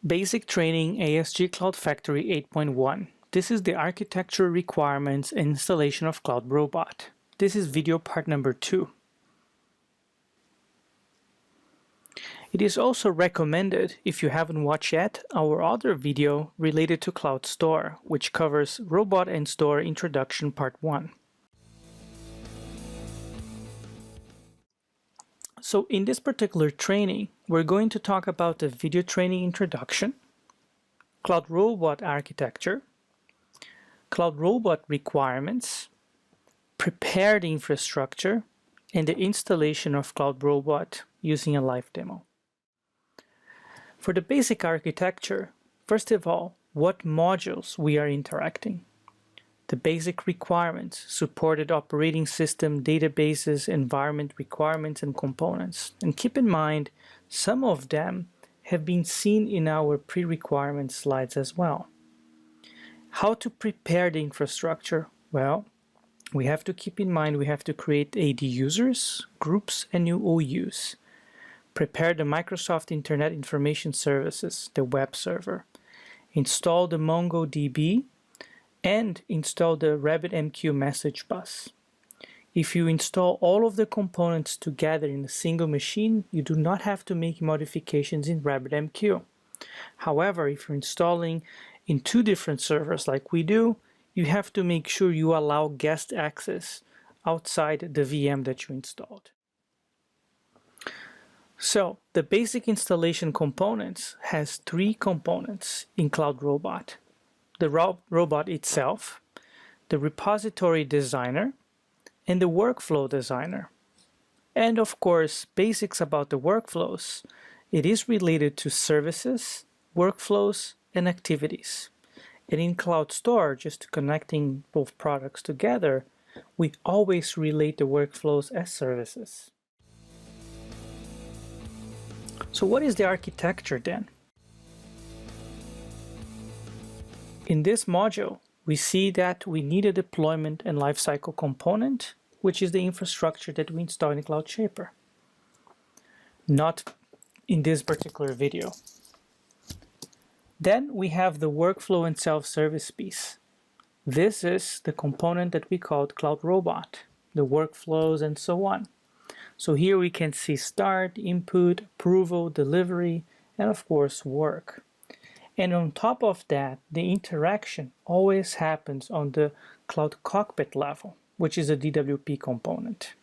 Basic Training ASG Cloud Factory 8.1. This is the architecture requirements and installation of CloudRobot. This is video part number 2. It is also recommended, if you haven't watched yet, our other video related to Cloud Store, which covers Robot and Store Introduction Part 1. So in this particular training, we're going to talk about the video training introduction, CloudRobot architecture, CloudRobot requirements, prepare the infrastructure, and the installation of CloudRobot using a live demo. For the basic architecture, first of all, what modules we are interacting. The basic requirements, supported operating system, databases, environment requirements, and components. And keep in mind, some of them have been seen in our pre-requirement slides as well. How to prepare the infrastructure? Well, we have to keep in mind we have to create AD users, groups, and new OUs. Prepare the Microsoft Internet Information Services, the web server. Install the MongoDB and install the RabbitMQ message bus. If you install all of the components together in a single machine, you do not have to make modifications in RabbitMQ. However, if you're installing in 2 different servers like we do, you have to make sure you allow guest access outside the VM that you installed. So, the basic installation components has 3 components in CloudRobot. The robot itself, the repository designer, and the workflow designer. And of course, basics about the workflows. It is related to services, workflows, and activities. And in Cloud Store, just connecting both products together, we always relate the workflows as services. So what is the architecture then? In this module, we see that we need a deployment and lifecycle component, which is the infrastructure that we install in Cloud Shaper. Not in this particular video. Then we have the workflow and self-service piece. This is the component that we called CloudRobot, the workflows and so on. So here we can see start, input, approval, delivery, and of course work. And on top of that, the interaction always happens on the Cloud Cockpit level, which is a DWP component.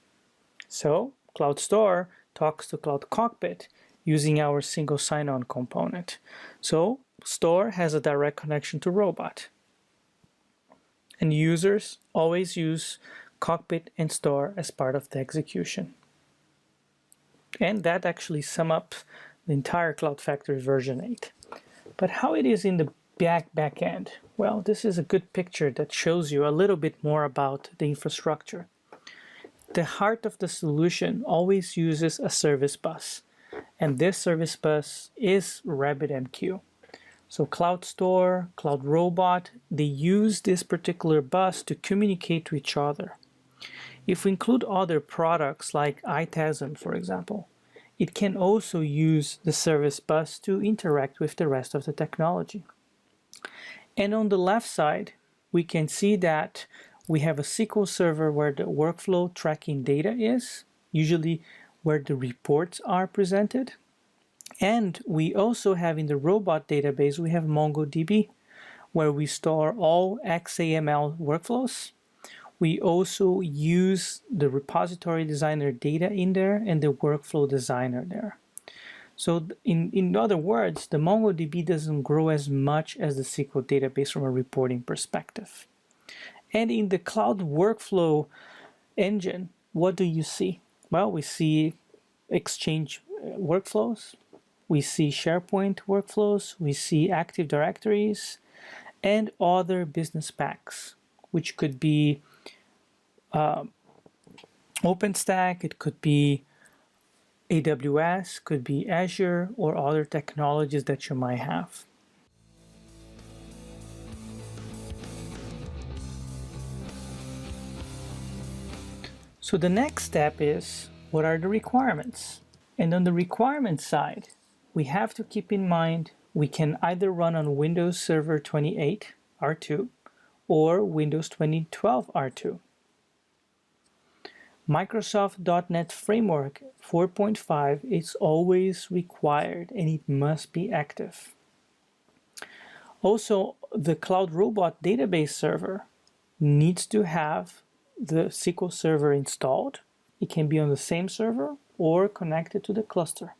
So Cloud Store talks to Cloud Cockpit using our single sign-on component. So Store has a direct connection to Robot. And users always use Cockpit and Store as part of the execution. And that actually sums up the entire Cloud Factory version 8. But how it is in the back end? Well, this is a good picture that shows you a little bit more about the infrastructure. The heart of the solution always uses a service bus. And this service bus is RabbitMQ. So Cloud Store, CloudRobot, they use this particular bus to communicate to each other. If we include other products like iTasm, for example, it can also use the service bus to interact with the rest of the technology. And on the left side, we can see that we have a SQL server where the workflow tracking data is, usually where the reports are presented. And we also have in the robot database, we have MongoDB, where we store all XAML workflows. We also use the repository designer data in there and the workflow designer there. So in other words, the MongoDB doesn't grow as much as the SQL database from a reporting perspective. And in the cloud workflow engine, what do you see? Well, we see Exchange workflows, we see SharePoint workflows, we see Active Directories, and other business packs, which could be OpenStack, it could be AWS, could be Azure, or other technologies that you might have. So the next step is, what are the requirements? And on the requirement side, we have to keep in mind we can either run on Windows Server 28 R2 or Windows 2012 R2. Microsoft .NET Framework 4.5 is always required and it must be active. Also, the CloudRobot database server needs to have the SQL Server installed. It can be on the same server or connected to the cluster.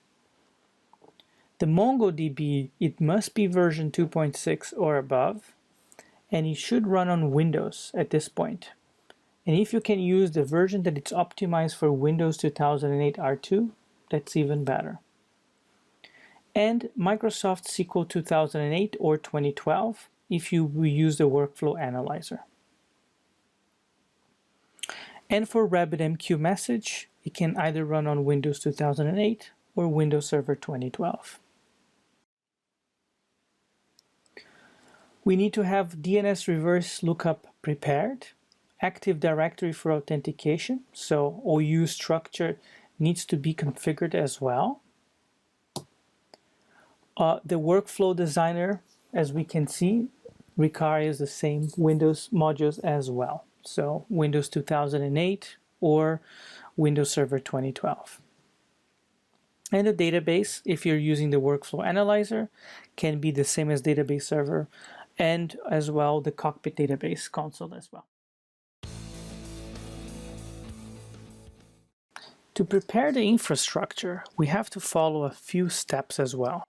The MongoDB, it must be version 2.6 or above, and it should run on Windows at this point. And if you can use the version that it's optimized for Windows 2008 R2, that's even better. And Microsoft SQL 2008 or 2012 if you use the workflow analyzer. And for RabbitMQ message, it can either run on Windows 2008 or Windows Server 2012. We need to have DNS reverse lookup prepared, Active Directory for authentication, so OU structure needs to be configured as well. The workflow designer, as we can see, requires the same Windows modules as well. So Windows 2008 or Windows Server 2012. And the database, if you're using the workflow analyzer, can be the same as database server, and as well the cockpit database console as well. To prepare the infrastructure, we have to follow a few steps as well.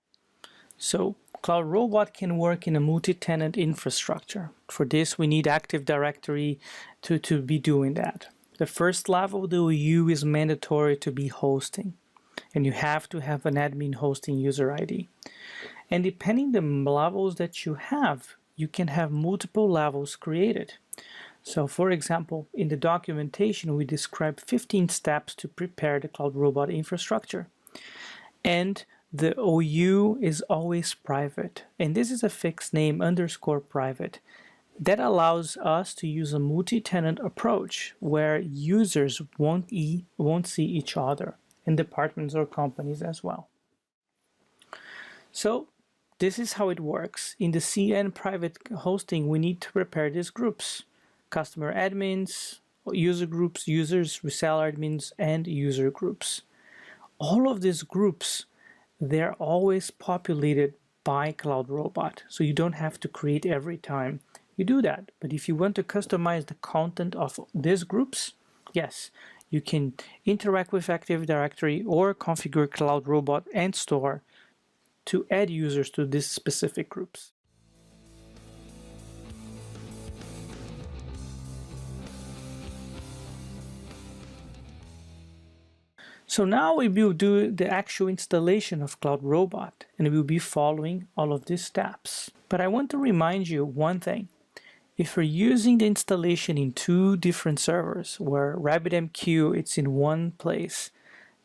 So CloudRobot can work in a multi-tenant infrastructure. For this, we need Active Directory to be doing that. The first level, the OU, is mandatory to be hosting, and you have to have an admin hosting user ID. And depending on the levels that you have, you can have multiple levels created. So for example, in the documentation, we describe 15 steps to prepare the CloudRobot infrastructure. And the OU is always private. And this is a fixed name _private. That allows us to use a multi-tenant approach where users won't see each other, and departments or companies as well. So this is how it works. In the CN private hosting, we need to prepare these groups: customer admins, user groups, users, reseller admins, and user groups. All of these groups, they're always populated by CloudRobot, so you don't have to create every time you do that. But if you want to customize the content of these groups, yes, you can interact with Active Directory or configure CloudRobot and Store to add users to these specific groups. So now we will do the actual installation of CloudRobot, and we will be following all of these steps. But I want to remind you one thing. If you're using the installation in two different servers, where RabbitMQ it's in one place,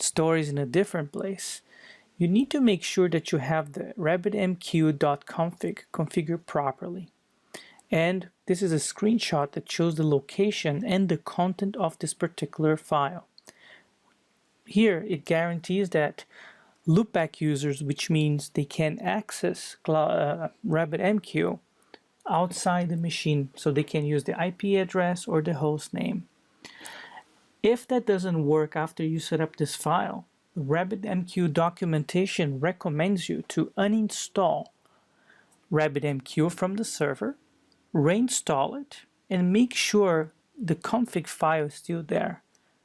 Store is in a different place, you need to make sure that you have the rabbitmq.config configured properly. And this is a screenshot that shows the location and the content of this particular file. Here it guarantees that loopback users, which means they can access RabbitMQ outside the machine, so they can use the IP address or the host name. If that doesn't work after you set up this file, RabbitMQ documentation recommends you to uninstall RabbitMQ from the server, reinstall it, and make sure the config file is still there.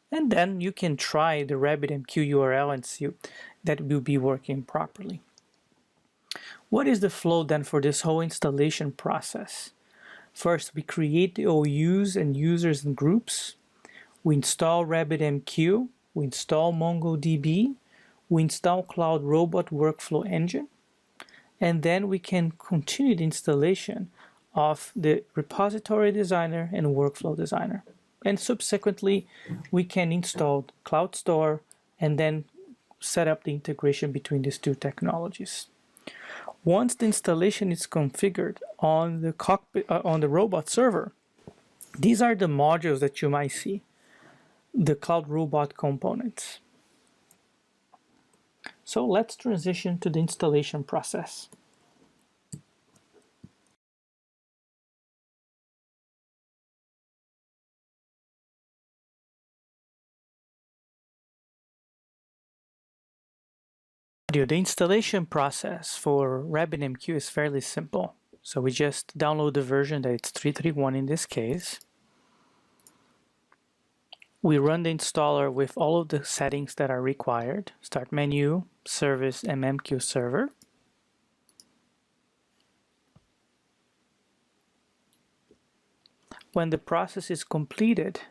And then you can try the RabbitMQ URL and see that will be working properly. What is the flow then for this whole installation process? First, we create the OUs and users and groups. We install RabbitMQ. We install MongoDB. We install CloudRobot Workflow Engine. And then we can continue the installation of the repository designer and workflow designer. And subsequently, we can install Cloud Store and then set up the integration between these two technologies. Once the installation is configured on the cockpit, on the robot server, these are the modules that you might see, the CloudRobot components. So let's transition to the installation process. video. The installation process for RabbitMQ is fairly simple. So we just download the version that it's 3.3.1 in this case. We run the installer with all of the settings that are required. Start menu, service, and MQ server. When the process is completed,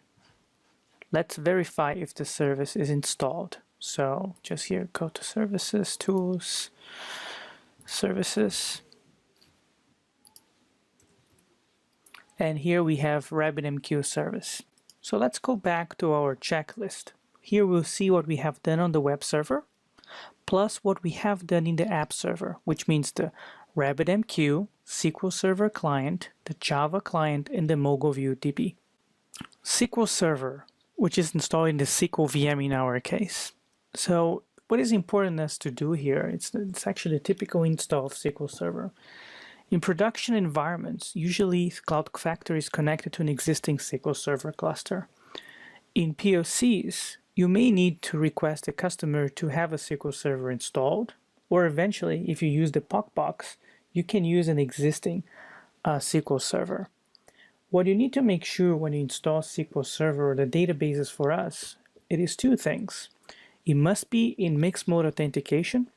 let's verify if the service is installed. So just here, go to Services, Tools, Services. And here we have RabbitMQ service. So let's go back to our checklist. Here we'll see what we have done on the web server, plus what we have done in the app server, which means the RabbitMQ, SQL Server client, the Java client, and the MongoView DB. SQL Server, which is installed in the SQL VM in our case. So what is important us to do here, it's actually a typical install of SQL Server. In production environments, usually Cloud Factory is connected to an existing SQL Server cluster. In POCs, you may need to request a customer to have a SQL Server installed, or eventually, if you use the POC box, you can use an existing SQL Server. What you need to make sure when you install SQL Server or the databases for us, it is two things. It must be in mixed mode authentication,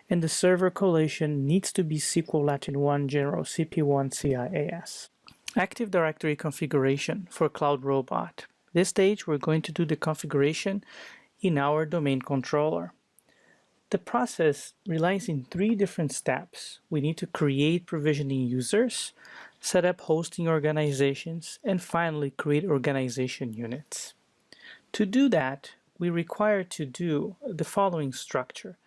and the server collation needs to be SQL Latin 1 General CP1 CIAS. Active Directory configuration for CloudRobot. This stage, we're going to do the configuration in our domain controller. The process relies in three different steps. We need to create provisioning users, set up hosting organizations, and finally create organization units. To do that, we require to do the following structure: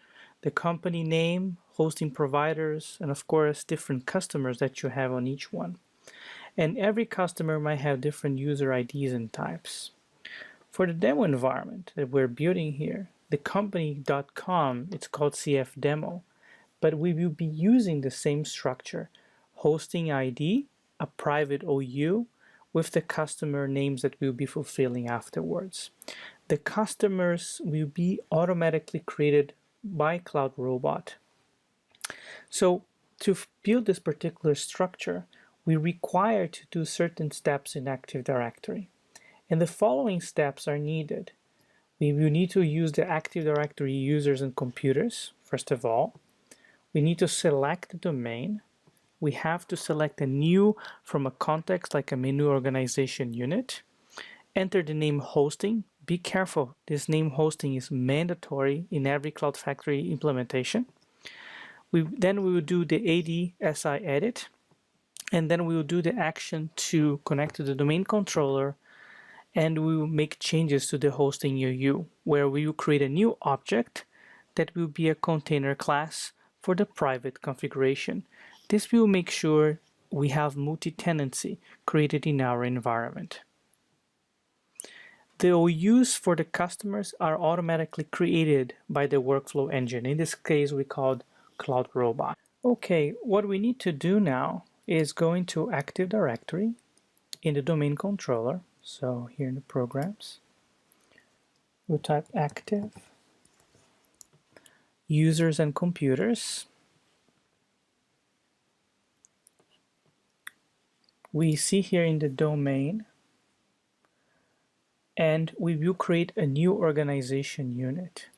the company name, hosting providers, and of course different customers that you have on each one. And every customer might have different user IDs and types. For the demo environment that we're building here, the company.com, it's called CF demo, but we will be using the same structure: hosting ID, a private OU, with the customer names that we'll be fulfilling afterwards. The customers will be automatically created by CloudRobot. So to build this particular structure, we require to do certain steps in Active Directory. And the following steps are needed. We will need to use the Active Directory users and computers, first of all. We need to select the domain. We have to select a new from a context like a menu organization unit. Enter the name hosting. Be careful, this name hosting is mandatory in every Cloud Factory implementation. Then we will do the AD-SI edit, and then we will do the action to connect to the domain controller, and we will make changes to the hosting UU, where we will create a new object that will be a container class for the private configuration. This will make sure we have multi-tenancy created in our environment. The OUs for the customers are automatically created by the workflow engine. In this case, we called CloudRobot. Okay, what we need to do now is go into Active Directory in the domain controller. So here in the programs, we'll type active users and computers. We see here in the domain, and we will create a new organization unit.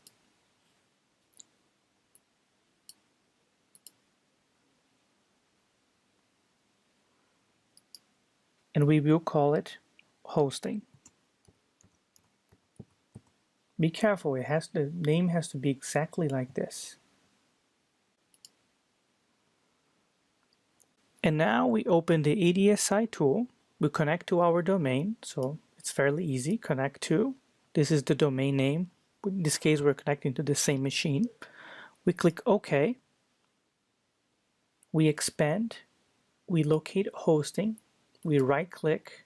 And we will call it hosting. Be careful, the name has to be exactly like this. And now we open the AD-SI tool. We connect to our domain, so it's fairly easy. Connect to. This is the domain name. In this case, we're connecting to the same machine. We click OK. We expand. We locate hosting. We right-click,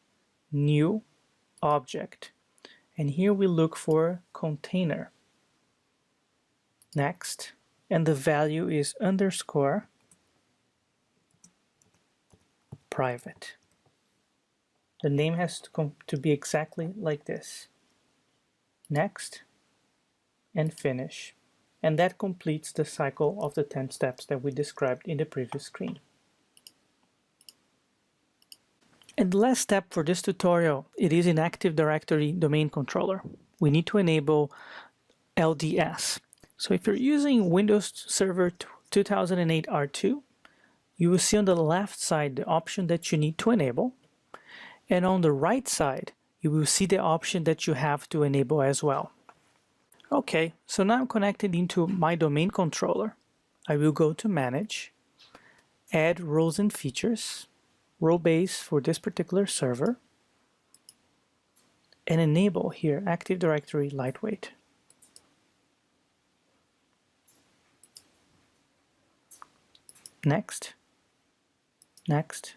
New Object. And here we look for container. Next. And the value is underscore private. The name has to be exactly like this. Next, and finish. And that completes the cycle of the 10 steps that we described in the previous screen. And the last step for this tutorial, it is in Active Directory Domain Controller. We need to enable LDS. So if you're using Windows Server 2008 R2, you will see on the left side the option that you need to enable. And on the right side, you will see the option that you have to enable as well. Okay, so now I'm connected into my domain controller. I will go to Manage, Add Roles and Features, Role Base for this particular server, and enable here Active Directory Lightweight. Next, next,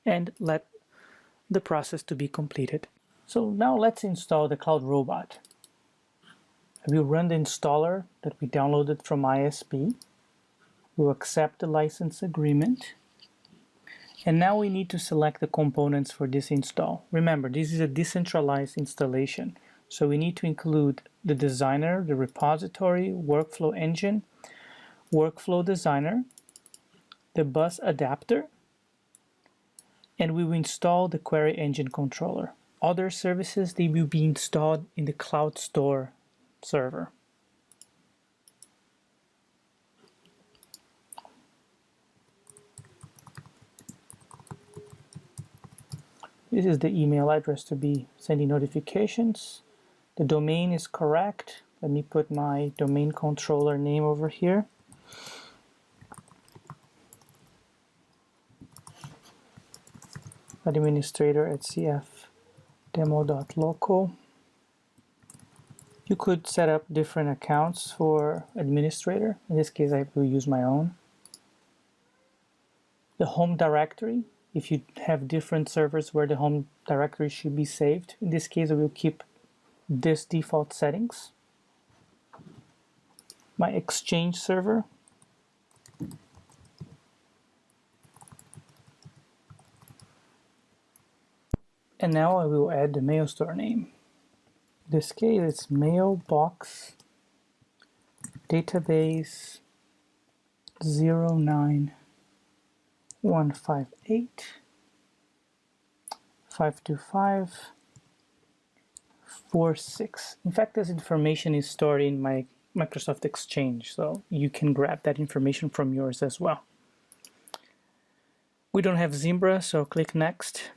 and let the process to be completed. So now let's install the CloudRobot. I will run the installer that we downloaded from ISP. We'll accept the license agreement. And now we need to select the components for this install. Remember, this is a decentralized installation. So we need to include the designer, the repository, workflow engine, workflow designer, the bus adapter, and we will install the query engine controller. Other services, they will be installed in the Cloud Store server. This is the email address to be sending notifications. The domain is correct. Let me put my domain controller name over here. Administrator at cfdemo.local. You could set up different accounts for administrator. In this case, I will use my own. The home directory, if you have different servers where the home directory should be saved. In this case, I will keep this default settings. My Exchange server. And now I will add the mail store name. In this case, it's mailbox database 09158 525 46. In fact, this information is stored in my Microsoft Exchange, so you can grab that information from yours as well. We don't have Zimbra, so click Next.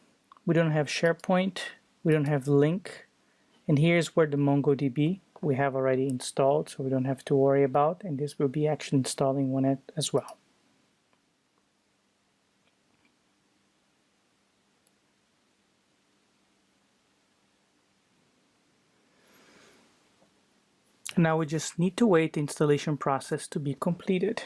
We don't have SharePoint. We don't have Link. And here's where the MongoDB we have already installed, so we don't have to worry about. And this will be actually installing one as well. Now we just need to wait the installation process to be completed.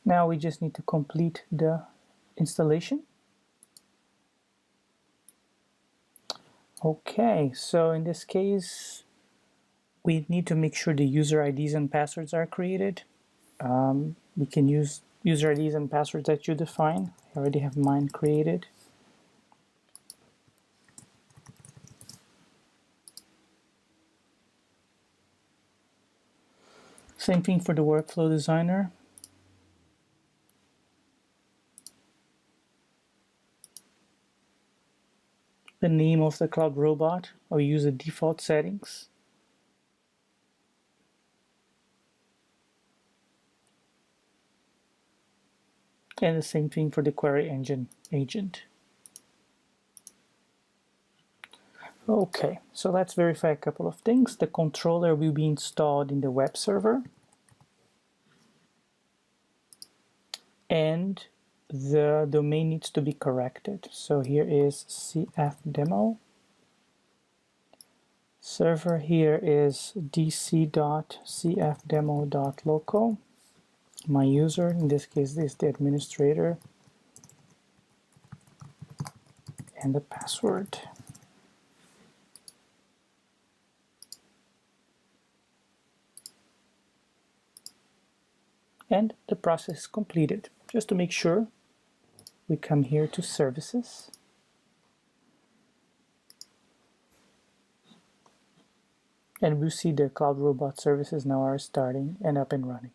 Now we just need to complete the installation. Okay, so in this case, we need to make sure the user IDs and passwords are created. We can use user IDs and passwords that you define. I already have mine created. Same thing for the workflow designer. The name of the CloudRobot, I'll use the default settings. And the same thing for the query engine agent. Okay, so let's verify a couple of things. The controller will be installed in the web server, and the domain needs to be corrected. So here is CF demo. Server here is dc.cfdemo.local. My user, in this case, is the administrator, and the password. And the process is completed. Just to make sure, we come here to services. And we'll see the CloudRobot services now are starting and up and running.